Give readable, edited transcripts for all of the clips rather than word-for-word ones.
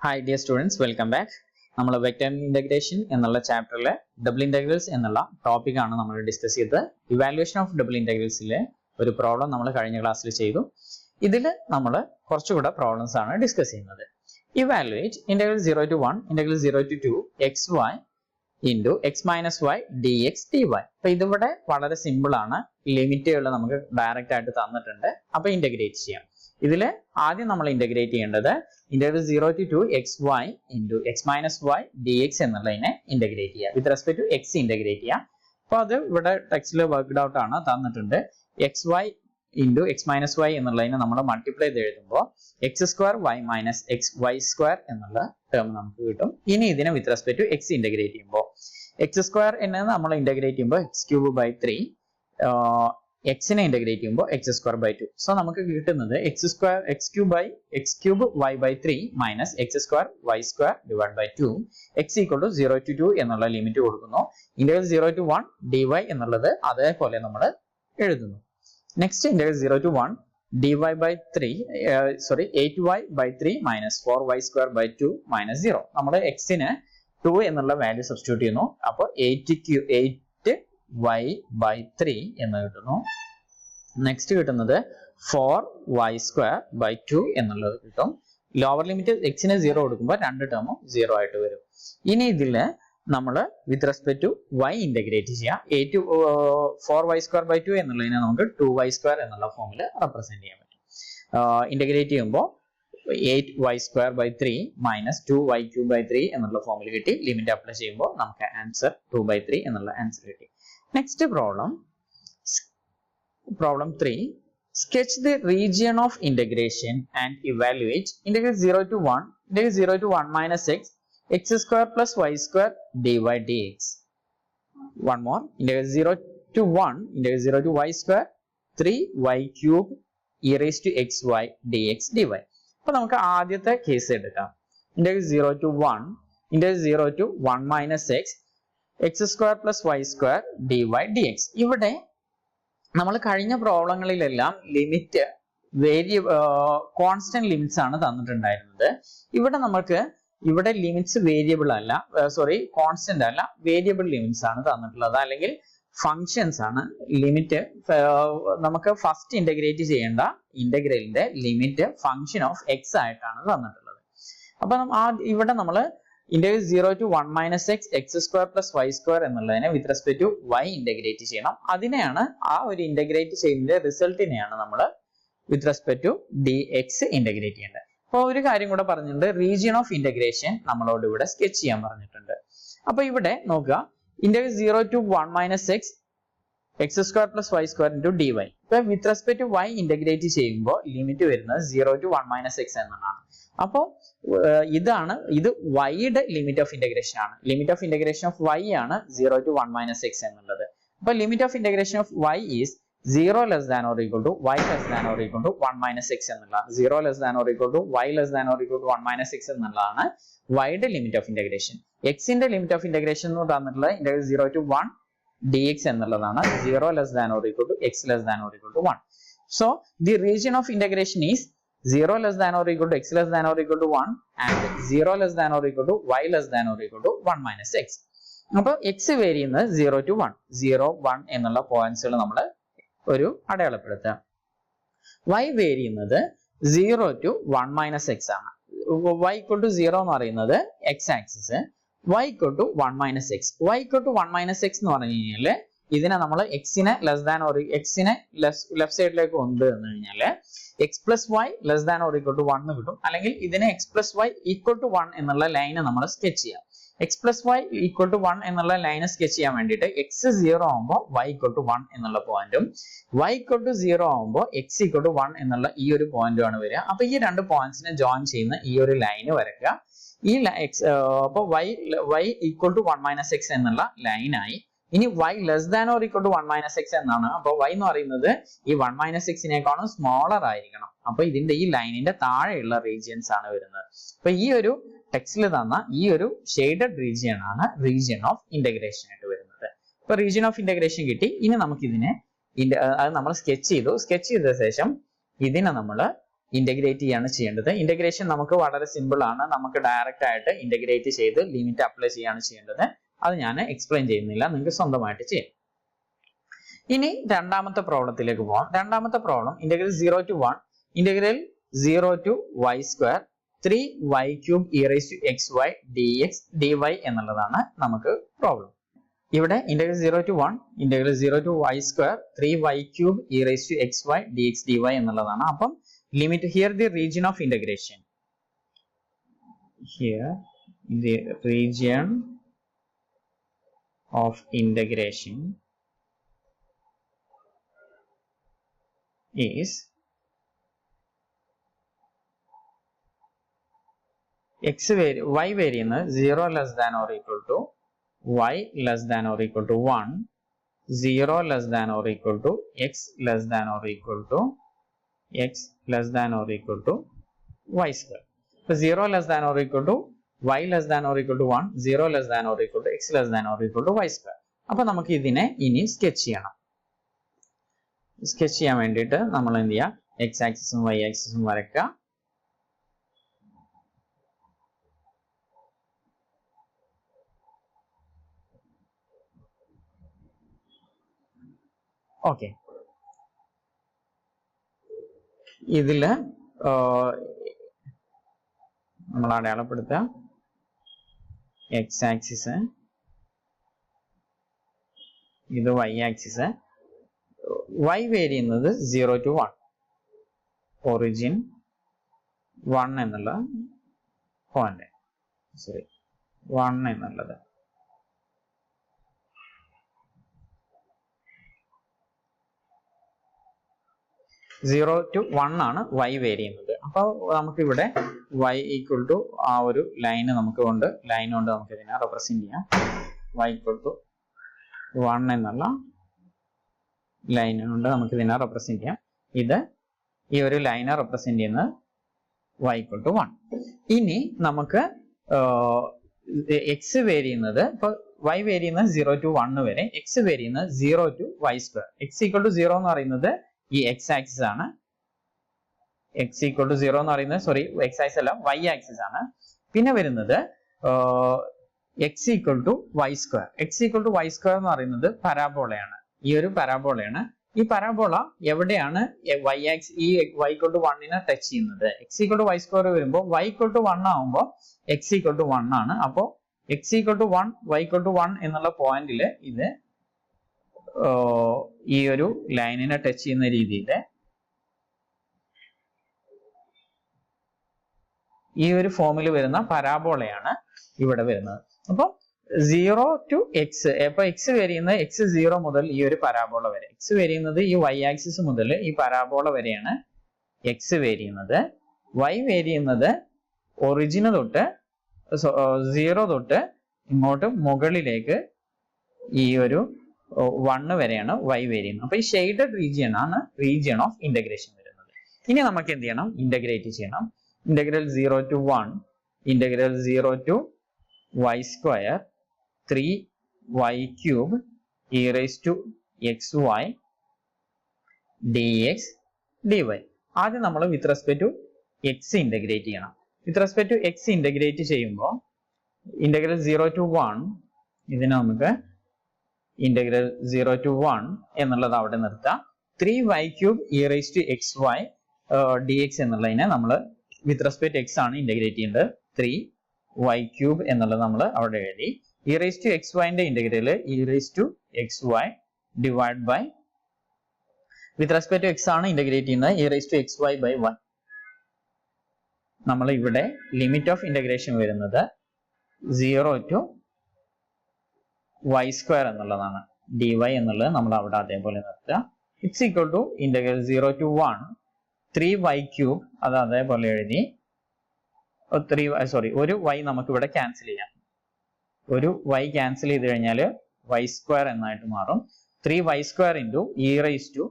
Hi dear students, welcome back. നമ്മൾ vector integration എന്നുള്ള ചാപ്റ്ററിലെ double integrals എന്നുള്ള ടോപ്പിക് ആണ് നമ്മൾ ഡിസ്കസ് ചെയ്തത്. ഇവാലുവേഷൻ ഓഫ് ഡബിൾ ഇന്റഗ്രൽസിലെ ഒരു പ്രോബ്ലം നമ്മൾ കഴിഞ്ഞ ക്ലാസ്സിൽ ചെയ്തു. ഇതിൽ നമ്മൾ കുറച്ചുകൂടെ പ്രോബ്ലംസ് ആണ് ഡിസ്കസ് ചെയ്യുന്നത്. Evaluate integral 0 to 1 integral 0 to 2 xy into x minus y dx dy. അപ്പൊ ഇതിവിടെ വളരെ സിമ്പിൾ ആണ്. ലിമിറ്റുകൾ നമുക്ക് ഡയറക്റ്റ് ആയിട്ട് തന്നിട്ടുണ്ട്. അപ്പൊ ഇന്റഗ്രേറ്റ് ചെയ്യാം. ഇതില് ആദ്യം നമ്മൾ ഇന്റഗ്രേറ്റ് ചെയ്യേണ്ടത് integral 0 to 2 xy into x minus y dx എന്നുള്ളതിനെ ഇന്റഗ്രേറ്റ് ചെയ്യുക. With respect to x integrate ചെയ്യുക. അപ്പൊ അത് ഇവിടെ ടെക്സ്റ്റിൽ വർക്ക്ഡ് ഔട്ട് ആണ് തന്നിട്ടുണ്ട്. xy into x minus y എന്നുള്ളതിനെ നമ്മൾ മൾട്ടിപ്ലൈ ചെയ്ത് എഴുതുമ്പോൾ x square y minus x y square എന്നുള്ള ടേം നമുക്ക് കിട്ടും. ഇനി ഇതിനെ with respect to x integrate ചെയ്യുമ്പോൾ x square എന്നത് നമ്മൾ ഇന്റഗ്രേറ്റ് ചെയ്യുമ്പോൾ x cube by 3, x നെ ഇന്റഗ്രേറ്റ് ചെയ്യുമ്പോൾ x square by 2. സോ നമുക്ക് കിട്ടുന്നത് x cube y by 3 minus x square y square divided by 2 x equal to 0 to 2 എന്നുള്ള limit കൊടുക്കുന്നു. ഇന്റഗ്രൽ 0 to 1 dy എന്നുള്ളത് അതേപോലെ നമ്മൾ എഴുതുന്നു. Next integral 0 to 1 dy by 3 8y by 3 minus 4y square by 2 minus 0. നമ്മൾ x ന് 2 എന്നുള്ള value substitute ചെയ്യുന്നു. അപ്പോൾ 8y by 3 എന്ന് കിട്ടുന്നു. നെക്സ്റ്റ് കിട്ടുന്നത് 4y square by 2 എന്നുള്ളത് കിട്ടും. ലോവർ ലിമിറ്റ് x ന് 0 കൊടുക്കുമ്പോൾ രണ്ട് ടേമും 0 ആയിട്ട് വരും. ഇനി ഇതിൽ നമ്മൾ with respect to y integrate ചെയ്യാം. 4y square by 2 എന്നുള്ളതിനെ നമുക്ക് 2y square എന്നുള്ള ഫോമിൽ റെപ്രസെന്റ് ചെയ്യാൻ പറ്റും. ഇന്റഗ്രേറ്റ് ചെയ്യുമ്പോൾ 8y square by 3 minus 2y cube by 3 എന്നുള്ള ഫോമിൽ കിട്ടി. ലിമിറ്റ് അപ്ലൈ ചെയ്യുമ്പോൾ നമുക്ക് ആൻസർ 2 by 3 എന്നുള്ള ആൻസർ കിട്ടി. Next problem 3. Sketch the region of integration and evaluate integral 0 to 1 integral 0 to 1 minus x square plus y square dy dx. One more, integral 0 to 1 integral 0 to y square 3y cube e raised to xy dx dy. അപ്പോൾ നമുക്ക് ആദ്യത്തെ case എടുക്കാം. Integral 0 to 1 integral 0 to 1 minus x square plus y square dy dx. ഇവിടെ നമ്മൾ കഴിഞ്ഞ പ്രോബ്ലങ്ങളിലെല്ലാം limit constant limits ആണ് തന്നിട്ടുണ്ടായിരുന്നത്. ഇവിടെ limits variable അല്ല, കോൺസ്റ്റന്റ് അല്ല, വേരിയബിൾ ലിമിറ്റ്സ് ആണ് തന്നിട്ടുള്ളത്, അല്ലെങ്കിൽ ഫങ്ഷൻസ് ആണ്. ലിമിറ്റ് നമുക്ക് ഫസ്റ്റ് ഇന്റഗ്രേറ്റ് ചെയ്യേണ്ട ഇന്റഗ്രലിന്റെ ലിമിറ്റ് ഫങ്ഷൻ ഓഫ് എക്സ് ആയിട്ടാണ് തന്നിട്ടുള്ളത്. അപ്പൊ ഇവിടെ നമ്മൾ integral 0 to 1 minus x square plus y square എന്നുള്ളതിനെ with respect to y integrate ചെയ്യണം. അതിനെയാണ് ആ ഒരു ഇന്റഗ്രേറ്റ് ചെയ്യുന്നതിന്റെ റിസൾട്ടിനെയാണ് നമ്മൾ with respect to dx integrate ചെയ്യേണ്ടത്. അപ്പോൾ ഒരു കാര്യം കൂടെ പറഞ്ഞിട്ടുണ്ട്, റീജിയൻ ഓഫ് ഇന്റഗ്രേഷൻ നമ്മളോട് ഇവിടെ സ്കെച്ച് ചെയ്യാൻ പറഞ്ഞിട്ടുണ്ട്. അപ്പൊ ഇവിടെ നോക്കുക, integral 0 to 1 minus x square plus y square into dy. ഇപ്പൊ with respect to y integrate ചെയ്യുമ്പോൾ ലിമിറ്റ് വരുന്നത് 0 to 1 minus x എന്നാണ്. അപ്പോൾ ഇത് y-യുടെ ലിമിറ്റ് ഓഫ് ഇന്റഗ്രേഷൻ ആണ്. Limit of integration of y ആണ് 0 to 1 minus x എന്നുള്ളത്. അപ്പൊ limit of integration of y is 0 less than or equal to y less than or equal to 1 minus x എന്നുള്ള 0 less than or equal to y less than or equal to 1 minus x എന്നുള്ളതാണ് y-യുടെ limit of integration. x-ന്റെ limit of integration എന്ന് പറഞ്ഞിട്ടുള്ളത് integral 0 to 1 dx എന്നുള്ളതാണ്. 0 less than or equal to x less than or equal to 1. So the region of integration is 0 less than or equal to x less than or equal to 1 and 0 less than or equal to y less than or equal to 1 minus x. അപ്പോൾ x vary ചെയ്യുന്നത് 0 to 1, 0, 1 എന്നുള്ള പോയിന്റ്സുകൾ നമ്മൾ ഒരു അടയാളപ്പെടുത്തുക. y vary ചെയ്യുന്നത് 0 to 1 minus x ആണ്. y equal to 0 എന്ന് പറയുന്നത് x axis, y equal to 1 minus x. y equal to 1 minus x എന്ന് പറഞ്ഞു കഴിഞ്ഞാൽ ഇതിനെ നമ്മൾ x-നെ ലെസ് ദാൻ ഓർ x-നെ ലെഫ്റ്റ് സൈഡിലേക്ക് കൊണ്ടു വന്നു കഴിഞ്ഞാൽ x plus Y less than or equal to 1 എന്ന് കിട്ടും. അല്ലെങ്കിൽ ഇതിനെ x plus Y equal to 1 എന്നുള്ള ലൈന് നമ്മൾ സ്കെച്ച് ചെയ്യാം. x plus Y equal to 1 എന്നുള്ള ലൈന് സ്കെച്ച് ചെയ്യാൻ വേണ്ടിയിട്ട് x 0 ആകുമ്പോൾ y ഈക്വൽ ടു 1 എന്നുള്ള പോയിന്റും y ഈക്വൽ ടു 0 ആകുമ്പോൾ x ഈക്വൽ ടു 1 എന്നുള്ള ഈ ഒരു പോയിന്റും ആണ് വരിക. അപ്പൊ ഈ രണ്ട് പോയിന്റ്സിനെ ജോയിൻ ചെയ്യുന്ന ഈ ഒരു ലൈന് വരയ്ക്കുക. ഈ അപ്പൊ y equal to 1 minus x എന്നുള്ള ലൈനായി. ഇനി y less than or equal to 1 minus x എന്നാണ്. അപ്പൊ y എന്ന് പറയുന്നത് ഈ 1 മൈനസ് എക്സിനേക്കാളും സ്മോളർ ആയിരിക്കണം. അപ്പൊ ഇതിന്റെ ഈ ലൈനിന്റെ താഴെയുള്ള റീജിയൻസ് ആണ് വരുന്നത്. അപ്പൊ ഈ ഒരു ടെക്സ്റ്റിൽ തന്ന ഈ ഒരു ഷെയ്ഡഡ് റീജിയൻ ആണ് റീജിയൻ ഓഫ് ഇന്റഗ്രേഷൻ ആയിട്ട് വരുന്നത്. അപ്പൊ റീജിയൻ ഓഫ് ഇന്റഗ്രേഷൻ കിട്ടി. ഇനി നമുക്ക് ഇതിനെ അത് നമ്മൾ സ്കെച്ച് ചെയ്ത ശേഷം ഇതിനെ നമ്മൾ ഇന്റഗ്രേറ്റ് ചെയ്യാണ് ചെയ്യേണ്ടത്. ഇന്റഗ്രേഷൻ നമുക്ക് വളരെ സിമ്പിൾ ആണ്. നമുക്ക് ഡയറക്റ്റ് ആയിട്ട് ഇന്റഗ്രേറ്റ് ചെയ്ത് ലിമിറ്റ് അപ്ലൈ ചെയ്യാണ് ചെയ്യേണ്ടത്. അത് ഞാൻ എക്സ്പ്ലെയിൻ ചെയ്യുന്നില്ല, നിങ്ങൾക്ക് സ്വന്തമായിട്ട് ചെയ്യാം. ഇനി രണ്ടാമത്തെ പ്രോബ്ലത്തിലേക്ക് പോകാം. രണ്ടാമത്തെ problem integral 0 to 1 integral 0 to y square 3y cube e raised to xy dx dy എന്നുള്ളതാണ് നമുക്ക് പ്രോബ്ലം. ഇവിടെ integral 0 to 1 integral 0 to y square 3y cube e raised to xy dx dy എന്നുള്ളതാണ്. അപ്പം limit here the region of integration, here the region of integration is y variable 0 less than or equal to y less than or equal to 1, 0 less than or equal to x less than or equal to x less than or equal to y square. So 0 less than or equal to y less than or equal to 1, 0 less than or equal to x less than or equal to y square. അപ്പോൾ നമുക്ക് ഇതിനെ ഇനി sketch ചെയ്യണം. Sketch ചെയ്യാൻ വേണ്ടിയിട്ട് നമ്മൾ എന്ത് ചെയ്യുക, എക്സ് ആക്സിസും വൈ ആക്സിസും വരയ്ക്കുക. ഓക്കെ, ഇതില് നമ്മൾ അടയാളപ്പെടുത്തുക എക്സ് ആക്സിസ്, ഇത് വൈ ആക്സിസ്. y വേരി ചെയ്യുന്നത് 0 to 1, ഒറിജിൻ 1 എന്നുള്ള പോയിന്റ്, സോറി 1 എന്നുള്ളത്. സീറോ ടു 1 ആണ് y വേരി ചെയ്യുന്നത്. അപ്പോൾ നമുക്ക് ഇവിടെ y ഈക്വൽ ടു ആ ഒരു ലൈൻ നമുക്ക് കൊണ്ട് നമുക്ക് ഇതിനെ റെപ്രസെന്റ് ചെയ്യാം. y ഈക്വൽ ടു 1 എന്നുള്ള ലൈൻ കൊണ്ട് നമുക്ക് ഇതിനെ റെപ്രസെന്റ് ചെയ്യാം. ഇത് ഈ ഒരു ലൈനെ റെപ്രസെന്റ് ചെയ്യുന്നത് y ഈക്വൽ ടു 1. ഇനി നമുക്ക് എക്സ് വേരി ചെയ്യുന്നത്, ഇപ്പൊ y വേരി ചെയ്യുന്നത് 0 to 1 വരെ, എക്സ് വേരി ചെയ്യുന്നത് 0 to y square. X equal to 0 എന്ന് പറയുന്നത് ഈ എക്സ് ആക്സിസ് ആണ്. എക്സ് ഈക്വൽ ടു 0 എന്ന് പറയുന്നത്, സോറി എക്സ് ആക്സിസ് അല്ല, y ആക്സിസ് ആണ്. പിന്നെ വരുന്നത് X equal to Y square. X equal to Y square എന്ന് പറയുന്നത് പരാബോളയാണ്. ഈ ഒരു പരാബോളയാണ്. ഈ പരാബോള എവിടെയാണ് y ആക്സിസ്, ഈ y ഈക്വൽ ടു 1 ടച്ച് ചെയ്യുന്നത്? X equal to Y square വരുമ്പോൾ y ഈക്വൽ ടു 1 ആവുമ്പോൾ എക്സ് ഈക്വൽ ടു 1 ആണ്. അപ്പോൾ X equal to 1 y equal to 1 എന്നുള്ള പോയിന്റില് ഇത് ഈ ഒരു ലൈനിനെ ടച്ച് ചെയ്യുന്ന രീതിയിൽ ഈ ഒരു ഫോമിൽ വരുന്ന പരാബോളയാണ് ഇവിടെ വരുന്നത്. അപ്പോൾ 0 to x, അപ്പൊ എക്സ് വരിയുന്നത് x0 മുതൽ ഈ ഒരു പരാബോള വരെ, എക്സ് വരിയുന്നത് ഈ y ആക്സിസ് മുതൽ ഈ പരാബോള വരെയാണ് എക്സ് വരിയുന്നത്. y വരിയുന്നത് ഒറിജിന് തൊട്ട് 0 തൊട്ട് ഇങ്ങോട്ട് മുകളിലേക്ക് ഈ ഒരു 1 വരെയാണ് y വരിയുന്നത്. അപ്പൊ ഈ ഷെയ്ഡഡ് റീജിയൻ ആണ് റീജിയൻ ഓഫ് ഇന്റഗ്രേഷൻ വരുന്നത്. ഇനി നമുക്ക് എന്ത് ചെയ്യണം, ഇന്റഗ്രേറ്റ് ചെയ്യണം. Integral 0 to 1 integral 0 to y square 3y cube e raised to xy dx dy. ആദ്യം നമ്മൾ with respect to x integrate ചെയ്യണം. With respect to x integrate ചെയ്യുമ്പോൾ ഇന്റഗ്രൽ 0 to 1 ഇതിനെ നമുക്ക് ഇന്റഗ്രൽ 0 to 1 എന്നുള്ളത് അവിടെ നിർത്താം. 3y cube e raised to xy dx എന്നുള്ളതിനെ നമ്മൾ വിത്ത് റെസ്പെക്ട് എക്സ് ആണ് ഇന്റഗ്രേറ്റ് ചെയ്യേണ്ടത്. 3y cube എന്നുള്ളത് നമ്മൾ അവിടെ എഴുതി. e raised to xy ന്റെ integral e raised to xy divide by, with respect to X ആണ് ഇന്റഗ്രേറ്റ് ചെയ്യുന്നത്, e raised to xy by 1. നമ്മൾ ഇവിടെ ലിമിറ്റ് ഓഫ് ഇന്റഗ്രേഷൻ വരുന്നത് 0 to y square എന്നുള്ളതാണ്. dy എന്നുള്ളത് നമ്മൾ അവിടെ അതേപോലെ നിർത്തുക. It's equal to integral 0 to 1 3y cube, അത് അതേപോലെ എഴുതി. ഒരു y നമുക്ക് ഇവിടെ ക്യാൻസൽ ചെയ്യാം. ഒരു y ക്യാൻസൽ ചെയ്ത് കഴിഞ്ഞാൽ y സ്ക്വയർ എന്നായിട്ട് മാറും. 3y square into e raised to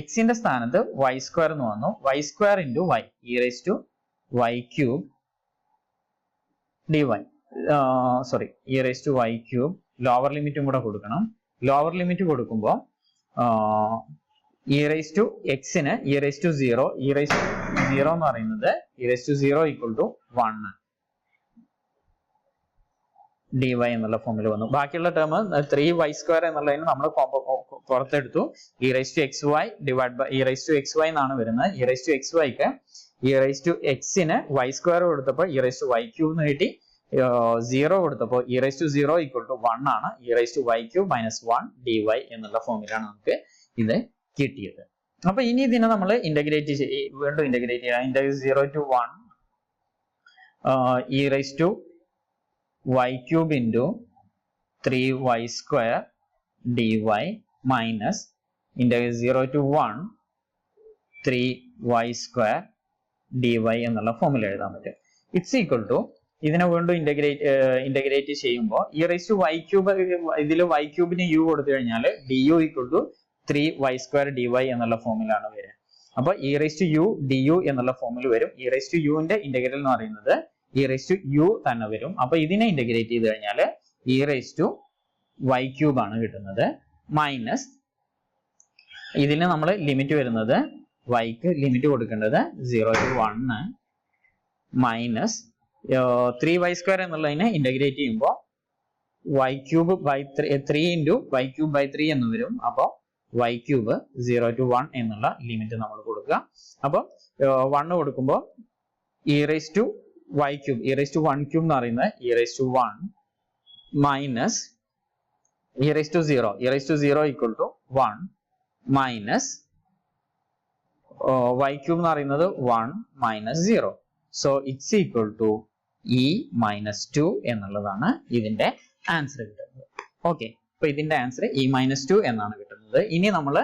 x ന്റെ സ്ഥാനത്ത് y square എന്ന് വന്നു. y square into y e raised to y cube dy, e raised to y cube. Lower ലിമിറ്റും കൂടെ കൊടുക്കണം. ലോവർ ലിമിറ്റ് കൊടുക്കുമ്പോൾ ഇ റൈസ് ടു എക്സിന് ഇ റൈസ് ടു 0 എന്ന് പറയുന്നത് e raise to 0 equal to 1 dy എന്നുള്ള ഫോമിൽ വന്നു. ബാക്കിയുള്ള ടേം 3y² എന്നുള്ളതിന് നമ്മൾ പുറത്തെടുത്തു. E raise to X Y divide by e raise to X Y എന്നാണ് വരുന്നത്. ഇ റൈസ് ടു എക്സ് വൈക്ക് ഇ റൈസ് ടു എക്സിന് y² കൊടുത്തപ്പോൾ ഇ റൈസ് ടു y³ എന്ന് കിട്ടി. 0 കൊടുത്തപ്പോൾ e raise to 0 equal to 1 ആണ്. E raise to y³ minus 1 dy എന്നുള്ള ഫോമിലാണ് നമുക്ക് ഇത് കിട്ടിയത്. അപ്പൊ ഇനി ഇതിനെ നമ്മൾ ഇന്റഗ്രേറ്റ് വീണ്ടും ഇന്റഗ്രേറ്റ് ചെയ്യാം. Integrate 0 to 1 e raise to y³ into 3y² dy minus integrate 0 to 1 3y² dy എന്നുള്ള ഫോമിൽ എഴുതാൻ പറ്റും. ഇറ്റ്സ് ഈക്വൽ ടു ഇതിനെ വീണ്ടും ഇന്റഗ്രേറ്റ് ചെയ്യുമ്പോൾ ഇ റൈസ് ടു y³ ഇതിൽ y³ u കൊടുത്തു കഴിഞ്ഞാൽ du equal to 3y² dy എന്നുള്ള ഫോമിലാണ് വരിക. അപ്പൊ e raise to u du എന്നുള്ള ഫോമിൽ വരും. ഇ റൈസ് ടു ന്റെ ഇന്റഗ്രൽ എന്ന് പറയുന്നത് ഇ റൈസ് ടു u തന്നെ വരും. അപ്പൊ ഇതിനെ ഇന്റഗ്രേറ്റ് ചെയ്ത് കഴിഞ്ഞാൽ ഇ റൈസ് ടു y³ ആണ് കിട്ടുന്നത്. മൈനസ് ഇതിന് നമ്മൾ ലിമിറ്റ് വരുന്നത് yക്ക് ലിമിറ്റ് കൊടുക്കേണ്ടത് 0 to 1 മൈനസ് 3y² എന്നുള്ളതിനെ ഇന്റഗ്രേറ്റ് ചെയ്യുമ്പോൾ y³ by 3 into y³ by 3 എന്ന് വരും. അപ്പോൾ y³ 0 to 1 എന്നുള്ള ലിമിറ്റ് നമ്മൾ കൊടുക്കുക. അപ്പോൾ 1 കൊടുക്കുമ്പോൾ e raise to y³ e raise to 1³ എന്ന് പറയുന്നത് e raise to 1 minus e raise to 0 e raise to 0 equal to 1 minus y³ എന്ന് പറയുന്നത് 1 minus 0. So it's equal to e minus 2 എന്നുള്ളതാണ് ഇതിന്റെ ആൻസർ കിട്ടുന്നത്. ഓക്കെ, അപ്പൊ ഇതിന്റെ ആൻസർ ഇ മൈനസ് 2 എന്നാണ് കിട്ടുന്നത്. ഇനി നമ്മൾ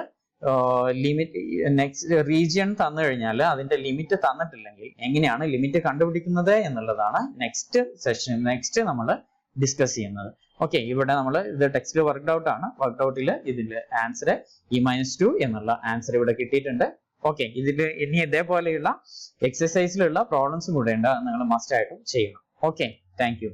ലിമിറ്റ് നെക്സ്റ്റ് റീജിയൻ തന്നു കഴിഞ്ഞാൽ അതിന്റെ ലിമിറ്റ് തന്നിട്ടില്ലെങ്കിൽ എങ്ങനെയാണ് ലിമിറ്റ് കണ്ടുപിടിക്കുന്നത് എന്നുള്ളതാണ് നെക്സ്റ്റ് നമ്മൾ ഡിസ്കസ് ചെയ്യുന്നത്. ഓക്കെ, ഇവിടെ നമ്മൾ ഇത് ടെക്സ്റ്റിൽ വർക്ക്ഡ് ഔട്ട് ആണ്. വർക്ക്ഡ് ഔട്ടിൽ ഇതിന്റെ ആൻസർ ഇ മൈനസ് 2 എന്നുള്ള ആൻസർ ഇവിടെ കിട്ടിയിട്ടുണ്ട്. ഓക്കെ, ഇതിൽ ഇനി ഇതേപോലെയുള്ള എക്സസൈസിലുള്ള പ്രോബ്ലംസും കൂടെ ഉണ്ട്. നിങ്ങൾ മസ്റ്റ് ആയിട്ടും ചെയ്യണം. Okay, thank you.